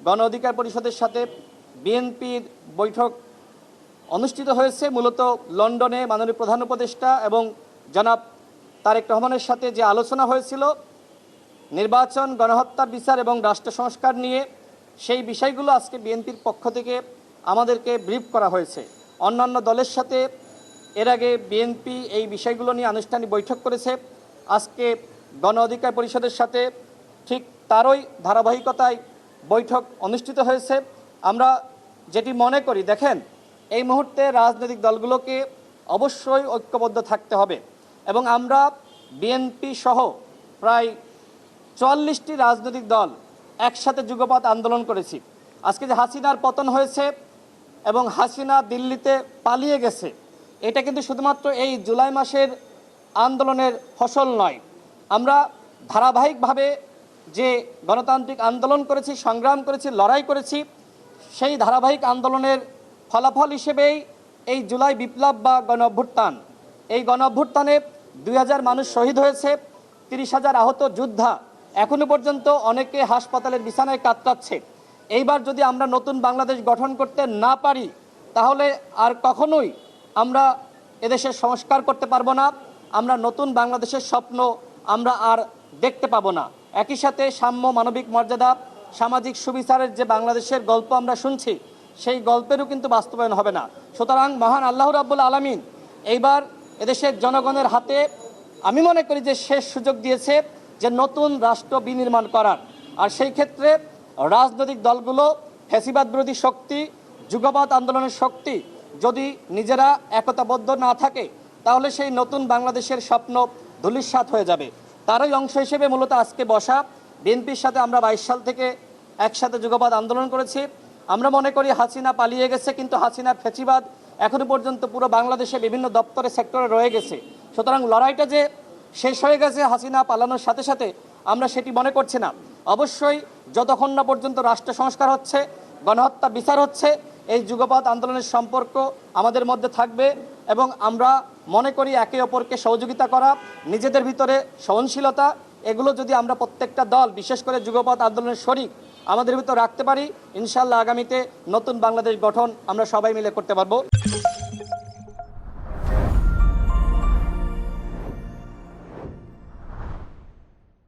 গণ অধিকার পরিষদের সাথে বিএনপির বৈঠক অনুষ্ঠিত হয়েছে। মূলত লন্ডনে মাননীয় প্রধান উপদেষ্টা এবং জনাব তারেক রহমানের সাথে যে আলোচনা হয়েছিল নির্বাচন, গণহত্যার বিচার এবং রাষ্ট্র সংস্কার নিয়ে, সেই বিষয়গুলো আজকে বিএনপির পক্ষ থেকে আমাদেরকে ব্রিফ করা হয়েছে। অন্যান্য দলের সাথে এর আগে বিএনপি এই বিষয়গুলো নিয়ে আনুষ্ঠানিক বৈঠক করেছে। আজকে গণ অধিকার পরিষদের সাথে ঠিক তারই ধারাবাহিকতায় বৈঠক অনুষ্ঠিত হয়েছে। আমরা যেটি মনে করি, দেখেন, এই মুহূর্তে রাজনৈতিক দলগুলোকে অবশ্যই ঐক্যবদ্ধ থাকতে হবে এবং আমরা বিএনপি সহ প্রায় ৪৪টি রাজনৈতিক দল একসাথে যুগপৎ আন্দোলন করেছি। আজকে যে হাসিনার পতন হয়েছে এবং হাসিনা দিল্লিতে পালিয়ে গেছে, এটা কিন্তু শুধুমাত্র এই জুলাই মাসের আন্দোলনের ফসল নয়। আমরা ধারাবাহিকভাবে যে গণতান্ত্রিক আন্দোলন করেছি, সংগ্রাম করেছি, লড়াই করেছি, সেই ধারাবাহিক আন্দোলনের ফলাফল হিসেবেই এই জুলাই বিপ্লব বা গণ অভ্যুত্থান। এই গণ অভ্যুত্থানে ২০০০ মানুষ শহীদ হয়েছে, ৩০,০০০ আহত যোদ্ধা এখনো পর্যন্ত অনেকে হাসপাতালের বিছানায় কাতরাচ্ছে। এইবার যদি আমরা নতুন বাংলাদেশ গঠন করতে না পারি, তাহলে আর কখনোই আমরা এদেশের সংস্কার করতে পারবো না। আমরা নতুন বাংলাদেশের স্বপ্ন আমরা আর দেখতে পাবো না। একই সাথে সাম্য, মানবিক মর্যাদা, সামাজিক সুবিচারের যে বাংলাদেশের গল্প আমরা শুনছি, সেই গল্পেরও কিন্তু বাস্তবায়ন হবে না। সুতরাং মহান আল্লাহ রাব্বুল আলামিন এইবার এদেশের জনগণের হাতে আমি মনে করি যে শেষ সুযোগ দিয়েছে যে নতুন রাষ্ট্র বিনির্মাণ করার। আর সেই ক্ষেত্রে রাজনৈতিক দলগুলো, ফ্যাসিবাদ বিরোধী শক্তি, যুগপৎ আন্দোলনের শক্তি যদি নিজেরা একতাবদ্ধ না থাকে, তাহলে সেই নতুন বাংলাদেশের স্বপ্ন ধূলিসাৎ হয়ে যাবে। তারই অংশ হিসেবে মূলত আজকে বসা। বিএনপির সাথে আমরা ২২ সাল থেকে একসাথে যুগপৎ আন্দোলন করেছি। আমরা মনে করি হাসিনা পালিয়ে গেছে, কিন্তু হাসিনার ফ্যাসিবাদ এখনো পর্যন্ত পুরো বাংলাদেশে বিভিন্ন দপ্তরে, সেক্টরে রয়ে গেছে। সুতরাং লড়াইটা যে শেষ হয়ে গেছে হাসিনা পালানোর সাথে সাথে, আমরা সেটি মনে করছি না। অবশ্যই যতক্ষণ না পর্যন্ত রাষ্ট্র সংস্কার হচ্ছে, গণহত্যা বিচার হচ্ছে, এই যুগপৎ আন্দোলনের সম্পর্ক আমাদের মধ্যে থাকবে এবং আমরা মনে করি একে অপরকে সহযোগিতা করা, নিজেদের ভিতরে সহনশীলতা, এগুলো যদি আমরা প্রত্যেকটা দল, বিশেষ করে যুগপৎ আন্দোলনের শরিক আমাদের ভিতর রাখতে পারি, ইনশাআল্লাহ আগামীতে নতুন বাংলাদেশ গঠন আমরা সবাই মিলে করতে পারবো।